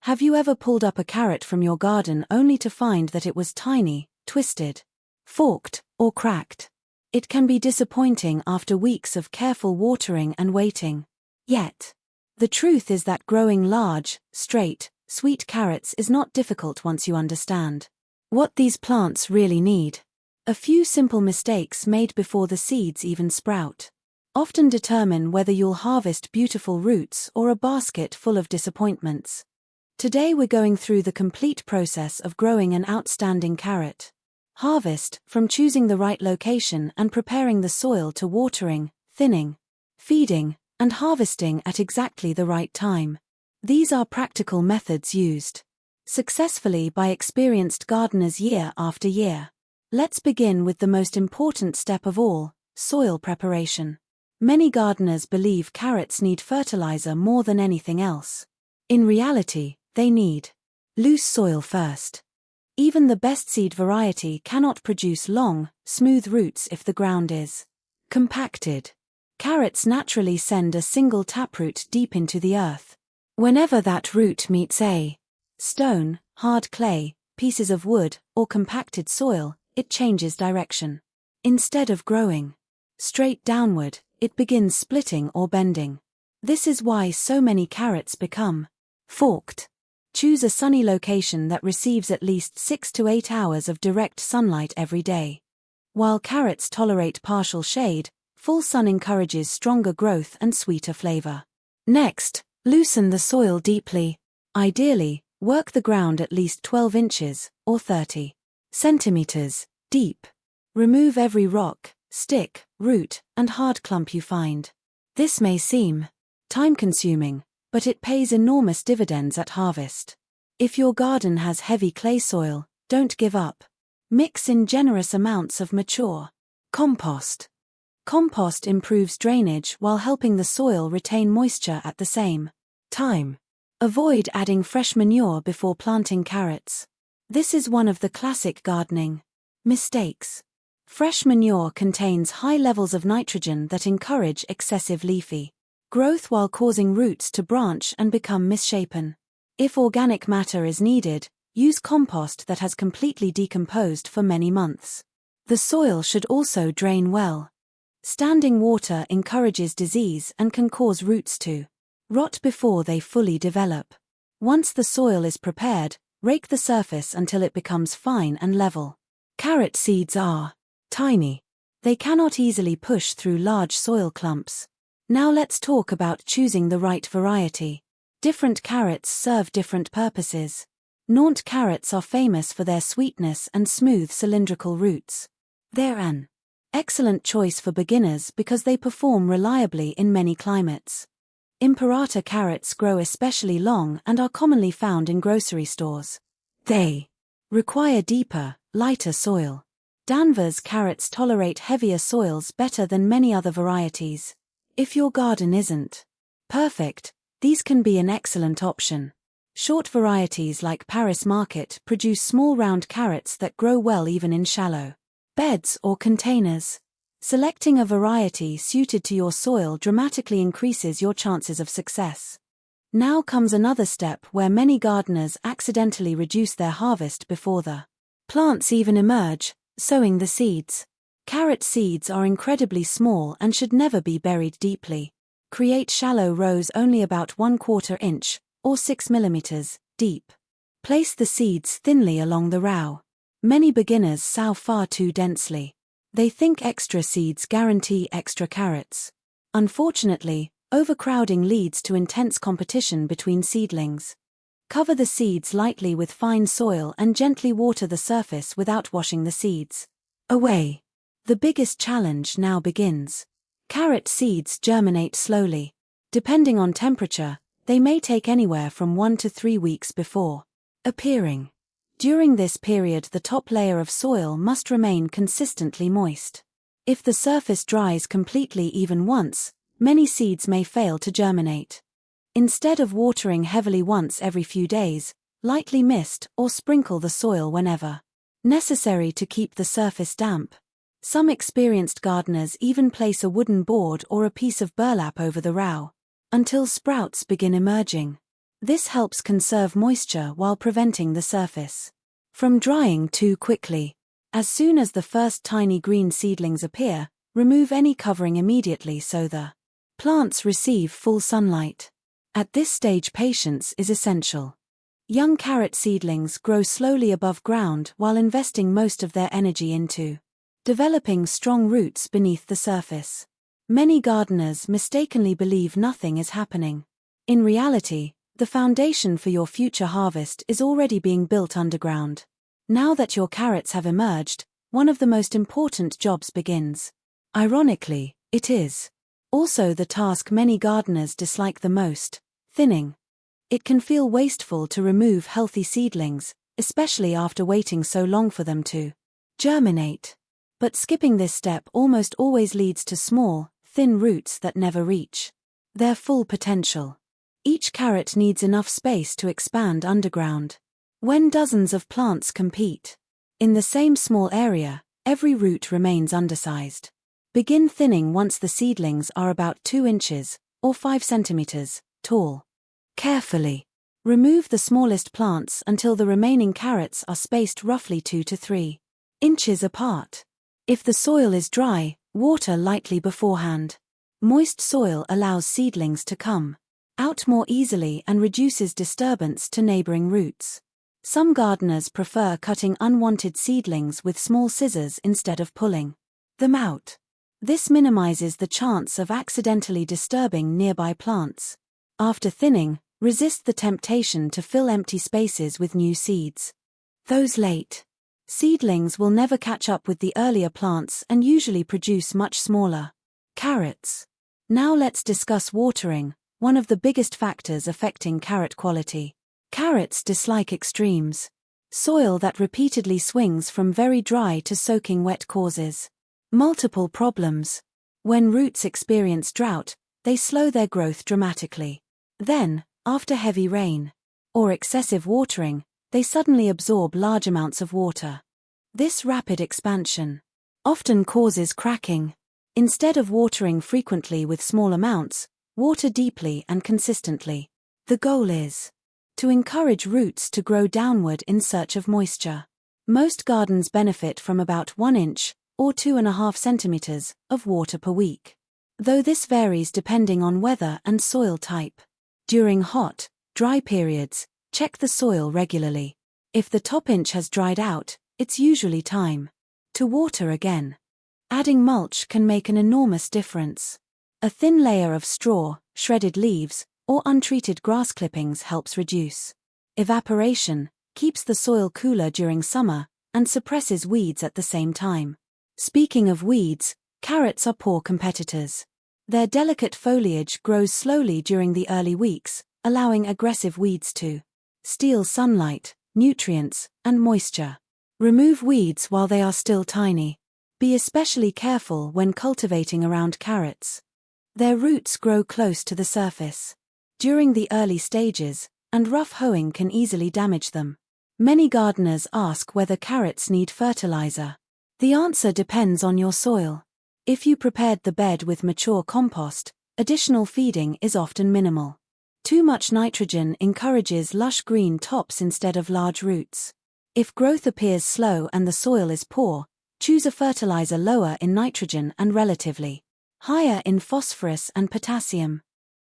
Have you ever pulled up a carrot from your garden only to find that it was tiny, twisted, forked, or cracked? It can be disappointing after weeks of careful watering and waiting. Yet, the truth is that growing large, straight, sweet carrots is not difficult once you understand what these plants really need. A few simple mistakes made before the seeds even sprout often determine whether you'll harvest beautiful roots or a basket full of disappointments. Today we're going through the complete process of growing an outstanding carrot. Harvest, from choosing the right location and preparing the soil to watering, thinning, feeding, and harvesting at exactly the right time. These are practical methods used successfully by experienced gardeners year after year. Let's begin with the most important step of all, soil preparation. Many gardeners believe carrots need fertilizer more than anything else. In reality, they need loose soil first. Even the best seed variety cannot produce long, smooth roots if the ground is compacted. Carrots naturally send a single taproot deep into the earth. Whenever that root meets a stone, hard clay, pieces of wood, or compacted soil, it changes direction. Instead of growing straight downward, it begins splitting or bending. This is why so many carrots become forked. Choose a sunny location that receives at least 6 to 8 hours of direct sunlight every day. While carrots tolerate partial shade, full sun encourages stronger growth and sweeter flavor. Next, loosen the soil deeply. Ideally, work the ground at least 12 inches, or 30 centimeters, deep. Remove every rock, stick, root, and hard clump you find. This may seem time-consuming, but it pays enormous dividends at harvest. If your garden has heavy clay soil, don't give up. Mix in generous amounts of mature compost. Compost improves drainage while helping the soil retain moisture at the same time. Avoid adding fresh manure before planting carrots. This is one of the classic gardening mistakes. Fresh manure contains high levels of nitrogen that encourage excessive leafy growth while causing roots to branch and become misshapen. If organic matter is needed, use compost that has completely decomposed for many months. The soil should also drain well. Standing water encourages disease and can cause roots to rot before they fully develop. Once the soil is prepared, rake the surface until it becomes fine and level. Carrot seeds are tiny. They cannot easily push through large soil clumps. Now let's talk about choosing the right variety. Different carrots serve different purposes. Naunt carrots are famous for their sweetness and smooth cylindrical roots. They're an excellent choice for beginners because they perform reliably in many climates. Imperata carrots grow especially long and are commonly found in grocery stores. They require deeper, lighter soil. Danvers carrots tolerate heavier soils better than many other varieties. If your garden isn't perfect, these can be an excellent option. Short varieties like Paris Market produce small round carrots that grow well even in shallow beds or containers. Selecting a variety suited to your soil dramatically increases your chances of success. Now comes another step where many gardeners accidentally reduce their harvest before the plants even emerge: sowing the seeds. Carrot seeds are incredibly small and should never be buried deeply. Create shallow rows only about 1/4 inch, or 6 millimeters, deep. Place the seeds thinly along the row. Many beginners sow far too densely. They think extra seeds guarantee extra carrots. Unfortunately, overcrowding leads to intense competition between seedlings. Cover the seeds lightly with fine soil and gently water the surface without washing the seeds away. The biggest challenge now begins. Carrot seeds germinate slowly. Depending on temperature, they may take anywhere from 1 to 3 weeks before appearing. During this period, the top layer of soil must remain consistently moist. If the surface dries completely even once, many seeds may fail to germinate. Instead of watering heavily once every few days, lightly mist or sprinkle the soil whenever necessary to keep the surface damp. Some experienced gardeners even place a wooden board or a piece of burlap over the row until sprouts begin emerging. This helps conserve moisture while preventing the surface from drying too quickly. As soon as the first tiny green seedlings appear, remove any covering immediately so the plants receive full sunlight. At this stage, patience is essential. Young carrot seedlings grow slowly above ground while investing most of their energy into developing strong roots beneath the surface. Many gardeners mistakenly believe nothing is happening. In reality, the foundation for your future harvest is already being built underground. Now that your carrots have emerged, one of the most important jobs begins. Ironically, it is also the task many gardeners dislike the most: thinning. It can feel wasteful to remove healthy seedlings, especially after waiting so long for them to germinate. But skipping this step almost always leads to small, thin roots that never reach their full potential. Each carrot needs enough space to expand underground. When dozens of plants compete in the same small area, every root remains undersized. Begin thinning once the seedlings are about 2 inches, or 5 centimeters, tall. Carefully remove the smallest plants until the remaining carrots are spaced roughly 2 to 3 inches apart. If the soil is dry, water lightly beforehand. Moist soil allows seedlings to come out more easily and reduces disturbance to neighboring roots. Some gardeners prefer cutting unwanted seedlings with small scissors instead of pulling them out. This minimizes the chance of accidentally disturbing nearby plants. After thinning, resist the temptation to fill empty spaces with new seeds. Those late seedlings will never catch up with the earlier plants and usually produce much smaller carrots. Now let's discuss watering, one of the biggest factors affecting carrot quality. Carrots dislike extremes. Soil that repeatedly swings from very dry to soaking wet causes multiple problems. When roots experience drought, they slow their growth dramatically. Then, after heavy rain or excessive watering, they suddenly absorb large amounts of water. This rapid expansion often causes cracking. Instead of watering frequently with small amounts, water deeply and consistently. The goal is to encourage roots to grow downward in search of moisture. Most gardens benefit from about 1 inch, or 2.5 centimeters, of water per week, though this varies depending on weather and soil type. During hot, dry periods, check the soil regularly. If the top inch has dried out, it's usually time to water again. Adding mulch can make an enormous difference. A thin layer of straw, shredded leaves, or untreated grass clippings helps reduce evaporation, keeps the soil cooler during summer, and suppresses weeds at the same time. Speaking of weeds, carrots are poor competitors. Their delicate foliage grows slowly during the early weeks, allowing aggressive weeds to steal sunlight, nutrients, and moisture. Remove weeds while they are still tiny. Be especially careful when cultivating around carrots. Their roots grow close to the surface during the early stages, and rough hoeing can easily damage them. Many gardeners ask whether carrots need fertilizer. The answer depends on your soil. If you prepared the bed with mature compost, additional feeding is often minimal. Too much nitrogen encourages lush green tops instead of large roots. If growth appears slow and the soil is poor, choose a fertilizer lower in nitrogen and relatively higher in phosphorus and potassium.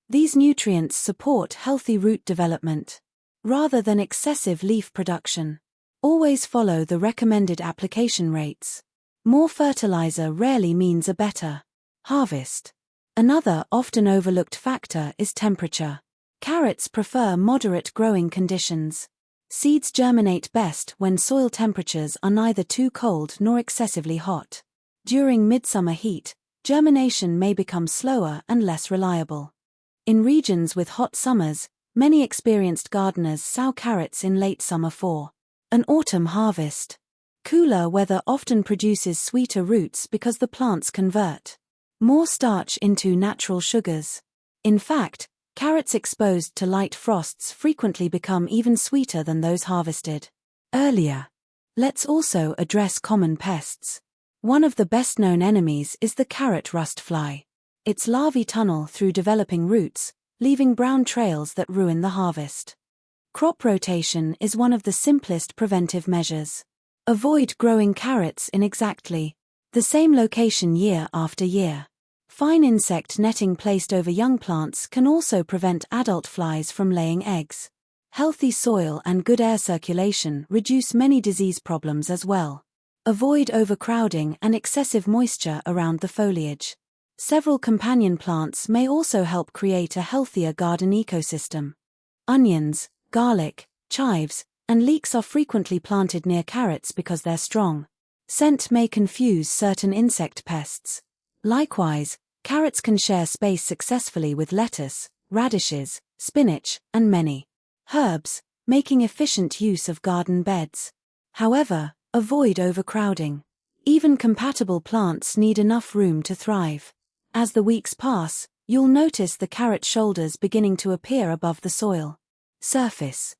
These nutrients support healthy root development rather than excessive leaf production. Always follow the recommended application rates. More fertilizer rarely means a better harvest. Another often overlooked factor is temperature. Carrots prefer moderate growing conditions. Seeds germinate best when soil temperatures are neither too cold nor excessively hot. During midsummer heat, germination may become slower and less reliable. In regions with hot summers, many experienced gardeners sow carrots in late summer for an autumn harvest. Cooler weather often produces sweeter roots because the plants convert more starch into natural sugars. In fact, carrots exposed to light frosts frequently become even sweeter than those harvested earlier. Let's also address common pests. One of the best-known enemies is the carrot rust fly. Its larvae tunnel through developing roots, leaving brown trails that ruin the harvest. Crop rotation is one of the simplest preventive measures. Avoid growing carrots in exactly the same location year after year. Fine insect netting placed over young plants can also prevent adult flies from laying eggs. Healthy soil and good air circulation reduce many disease problems as well. Avoid overcrowding and excessive moisture around the foliage. Several companion plants may also help create a healthier garden ecosystem. Onions, garlic, chives, and leeks are frequently planted near carrots because they're strong. Scent may confuse certain insect pests. Likewise, carrots can share space successfully with lettuce, radishes, spinach, and many herbs, making efficient use of garden beds. However, avoid overcrowding. Even compatible plants need enough room to thrive. As the weeks pass, you'll notice the carrot shoulders beginning to appear above the soil surface.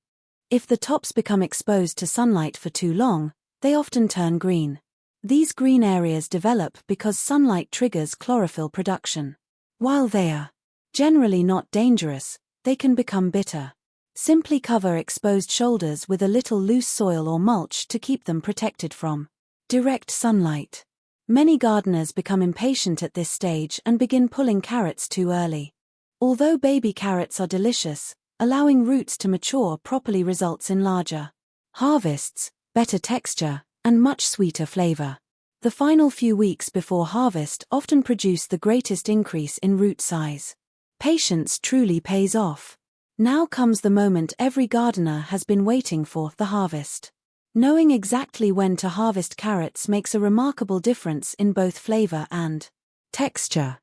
If the tops become exposed to sunlight for too long, they often turn green. These green areas develop because sunlight triggers chlorophyll production. While they are generally not dangerous, they can become bitter. Simply cover exposed shoulders with a little loose soil or mulch to keep them protected from direct sunlight. Many gardeners become impatient at this stage and begin pulling carrots too early. Although baby carrots are delicious, allowing roots to mature properly results in larger harvests, better texture, and much sweeter flavor. The final few weeks before harvest often produce the greatest increase in root size. Patience truly pays off. Now comes the moment every gardener has been waiting for, the harvest. Knowing exactly when to harvest carrots makes a remarkable difference in both flavor and texture.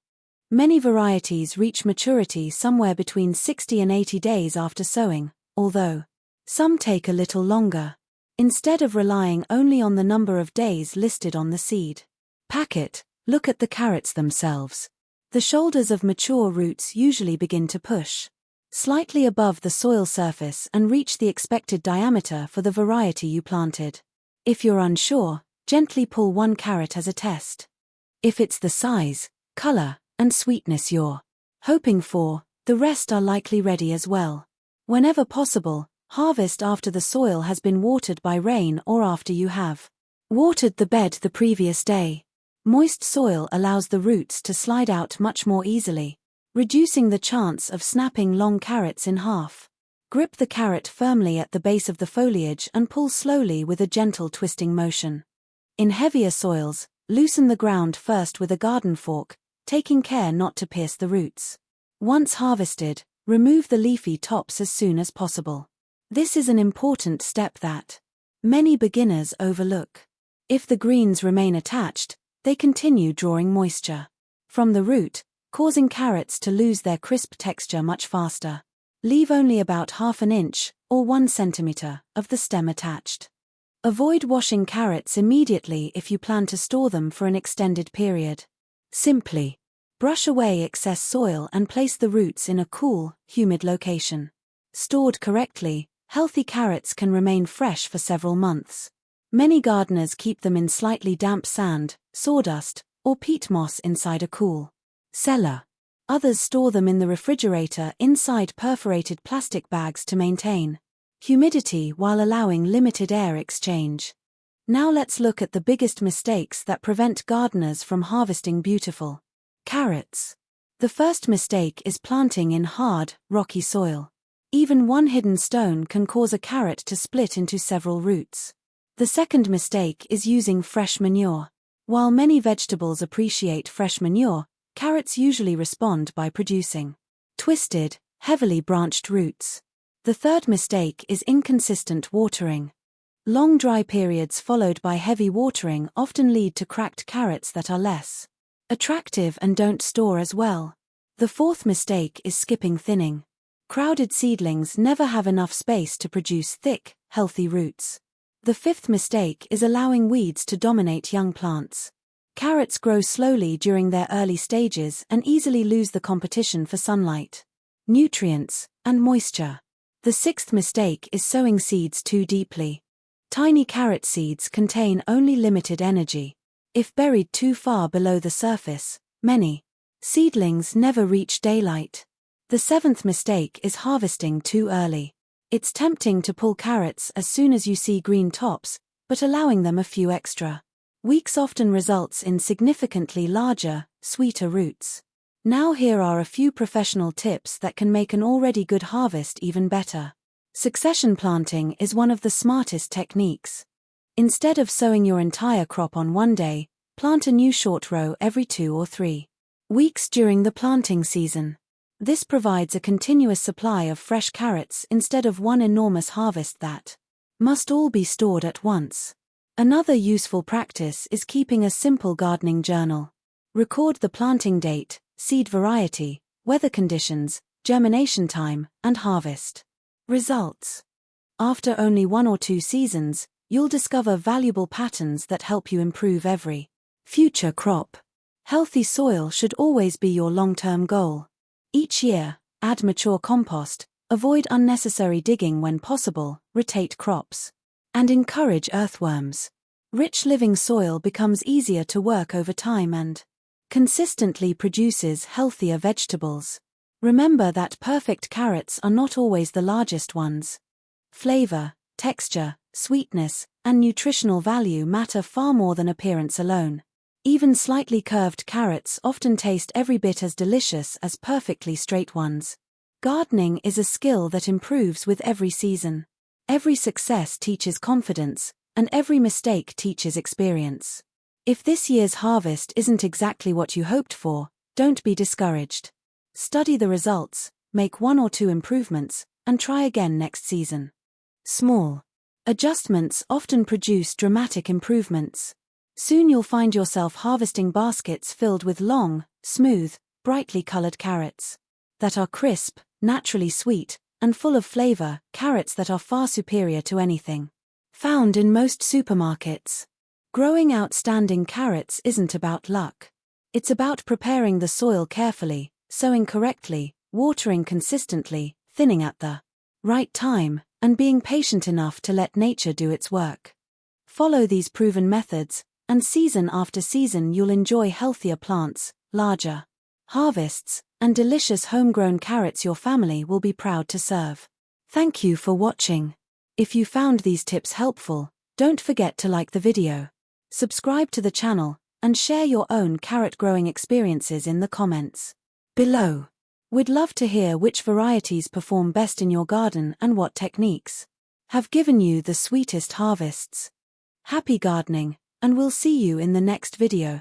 Many varieties reach maturity somewhere between 60 and 80 days after sowing, although some take a little longer. Instead of relying only on the number of days listed on the seed packet, look at the carrots themselves. The shoulders of mature roots usually begin to push slightly above the soil surface and reach the expected diameter for the variety you planted. If you're unsure, gently pull one carrot as a test. If it's the size, color, and sweetness you're hoping for, the rest are likely ready as well. Whenever possible, harvest after the soil has been watered by rain or after you have watered the bed the previous day. Moist soil allows the roots to slide out much more easily, reducing the chance of snapping long carrots in half. Grip the carrot firmly at the base of the foliage and pull slowly with a gentle twisting motion. In heavier soils, loosen the ground first with a garden fork, taking care not to pierce the roots. Once harvested, remove the leafy tops as soon as possible. This is an important step that many beginners overlook. If the greens remain attached, they continue drawing moisture from the root, causing carrots to lose their crisp texture much faster. Leave only about ½ inch, or 1 centimeter, of the stem attached. Avoid washing carrots immediately if you plan to store them for an extended period. Simply brush away excess soil and place the roots in a cool, humid location. Stored correctly, healthy carrots can remain fresh for several months. Many gardeners keep them in slightly damp sand, sawdust, or peat moss inside a cool cellar. Others store them in the refrigerator inside perforated plastic bags to maintain humidity while allowing limited air exchange. Now let's look at the biggest mistakes that prevent gardeners from harvesting beautiful carrots. The first mistake is planting in hard, rocky soil. Even one hidden stone can cause a carrot to split into several roots. The second mistake is using fresh manure. While many vegetables appreciate fresh manure, carrots usually respond by producing twisted, heavily branched roots. The third mistake is inconsistent watering. Long dry periods followed by heavy watering often lead to cracked carrots that are less attractive and don't store as well. The fourth mistake is skipping thinning. Crowded seedlings never have enough space to produce thick, healthy roots. The fifth mistake is allowing weeds to dominate young plants. Carrots grow slowly during their early stages and easily lose the competition for sunlight, nutrients, and moisture. The sixth mistake is sowing seeds too deeply. Tiny carrot seeds contain only limited energy. If buried too far below the surface, many seedlings never reach daylight. The seventh mistake is harvesting too early. It's tempting to pull carrots as soon as you see green tops, but allowing them a few extra weeks often results in significantly larger, sweeter roots. Now here are a few professional tips that can make an already good harvest even better. Succession planting is one of the smartest techniques. Instead of sowing your entire crop on one day, plant a new short row every 2 or 3 weeks during the planting season. This provides a continuous supply of fresh carrots instead of one enormous harvest that must all be stored at once. Another useful practice is keeping a simple gardening journal. Record the planting date, seed variety, weather conditions, germination time, and harvest results. After only 1 or 2 seasons, you'll discover valuable patterns that help you improve every future crop. Healthy soil should always be your long-term goal. Each year, add mature compost, avoid unnecessary digging when possible, rotate crops, and encourage earthworms. Rich living soil becomes easier to work over time and consistently produces healthier vegetables. Remember that perfect carrots are not always the largest ones. Flavor, texture, sweetness, and nutritional value matter far more than appearance alone. Even slightly curved carrots often taste every bit as delicious as perfectly straight ones. Gardening is a skill that improves with every season. Every success teaches confidence, and every mistake teaches experience. If this year's harvest isn't exactly what you hoped for, don't be discouraged. Study the results, make 1 or 2 improvements, and try again next season. Small adjustments often produce dramatic improvements. Soon you'll find yourself harvesting baskets filled with long, smooth, brightly colored carrots that are crisp, naturally sweet, and full of flavor, carrots that are far superior to anything found in most supermarkets. Growing outstanding carrots isn't about luck. It's about preparing the soil carefully, sowing correctly, watering consistently, thinning at the right time, and being patient enough to let nature do its work. Follow these proven methods, and season after season you'll enjoy healthier plants, larger harvests, and delicious homegrown carrots your family will be proud to serve. Thank you for watching. If you found these tips helpful, don't forget to like the video, subscribe to the channel, and share your own carrot growing experiences in the comments below. We'd love to hear which varieties perform best in your garden and what techniques have given you the sweetest harvests. Happy gardening, and we'll see you in the next video.